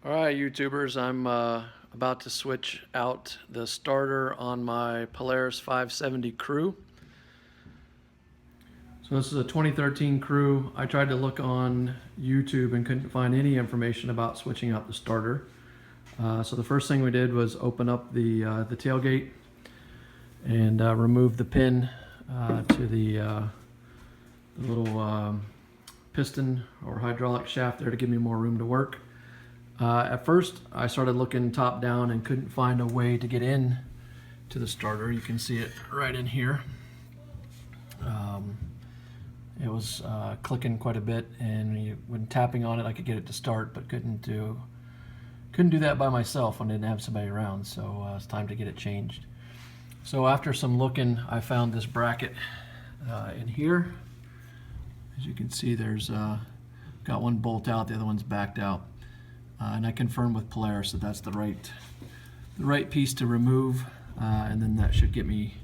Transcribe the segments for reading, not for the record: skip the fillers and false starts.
Alright YouTubers, I'm about to switch out the starter on my Polaris 570 Crew. So this is a 2013 Crew. I tried to look on YouTube and couldn't find any information about switching out the starter. So the first thing we did was open up the tailgate and remove the pin to the little piston or hydraulic shaft there to give me more room to work. At first I started looking top down and couldn't find a way to get in to the starter. You can see it right in here. It was clicking quite a bit, and when tapping on it I could get it to start, but couldn't do that by myself when I didn't have somebody around, so it's time to get it changed. So after some looking, I found this bracket in here. As you can see, there's got one bolt out, the other one's backed out, and I confirmed with Polaris that that's the right piece to remove, and then that should get me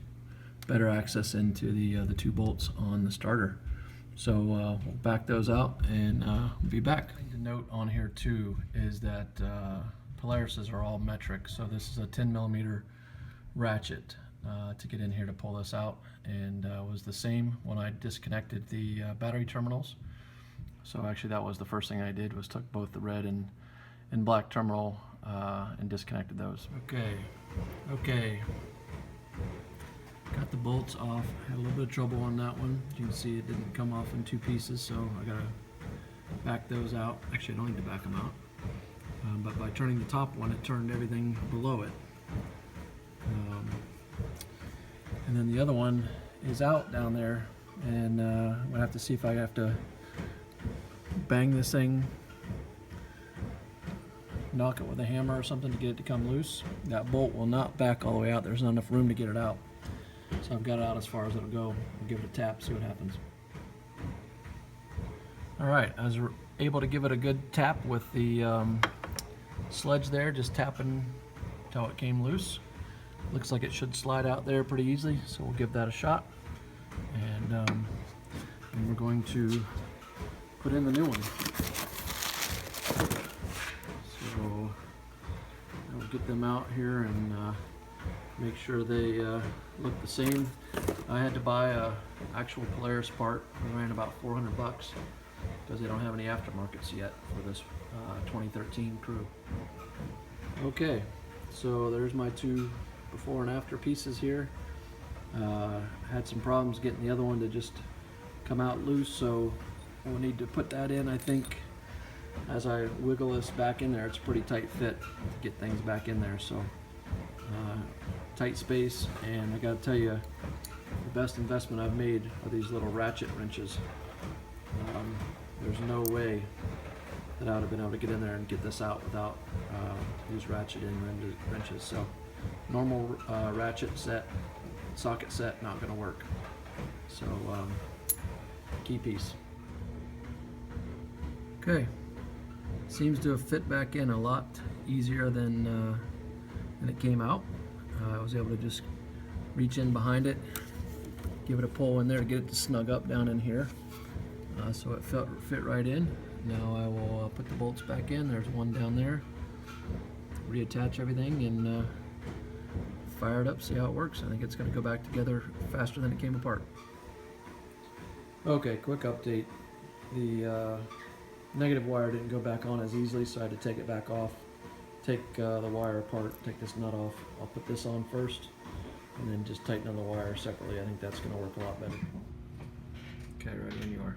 better access into the two bolts on the starter. So we'll back those out and we'll be back. The note on here too is that Polaris's are all metric, so this is a 10mm ratchet to get in here to pull this out, and was the same when I disconnected the battery terminals. So actually that was the first thing I did, was took both the red and black terminal and disconnected those. Okay. Got the bolts off. Had a little bit of trouble on that one. As you can see, it didn't come off in two pieces, so I gotta back those out. Actually, I don't need to back them out. But by turning the top one, it turned everything below it. And then the other one is out down there, and I'm gonna have to see if I have to bang this thing, knock it with a hammer or something to get it to come loose. That bolt will not back all the way out. There's not enough room to get it out. So I've got it out as far as it'll go. I'll give it a tap, see what happens. Alright, I was able to give it a good tap with the sledge there, just tapping until it came loose. Looks like it should slide out there pretty easily, so we'll give that a shot. And we're going to put in the new one. So I'll get them out here and make sure they look the same. I had to buy a actual Polaris part. It ran about 400 bucks because they don't have any aftermarkets yet for this 2013 Crew. Okay, so there's my two before and after pieces here. Had some problems getting the other one to just come out loose, so we'll need to put that in. I think as I wiggle this back in there, it's a pretty tight fit to get things back in there, so tight space. And I gotta tell you, the best investment I've made are these little ratchet wrenches. There's no way that I would have been able to get in there and get this out without these ratchet in wrenches. So normal ratchet set, socket set, not gonna work. So key piece. Okay, seems to have fit back in a lot easier than it came out. I was able to just reach in behind it, give it a pull in there to get it to snug up down in here. So it fit right in. Now I will put the bolts back in. There's one down there. Reattach everything and fire it up, see how it works. I think it's going to go back together faster than it came apart. Okay, quick update. The negative wire didn't go back on as easily, so I had to take it back off. Take the wire apart, take this nut off. I'll put this on first and then just tighten on the wire separately. I think that's going to work a lot better. Okay, ready when you are.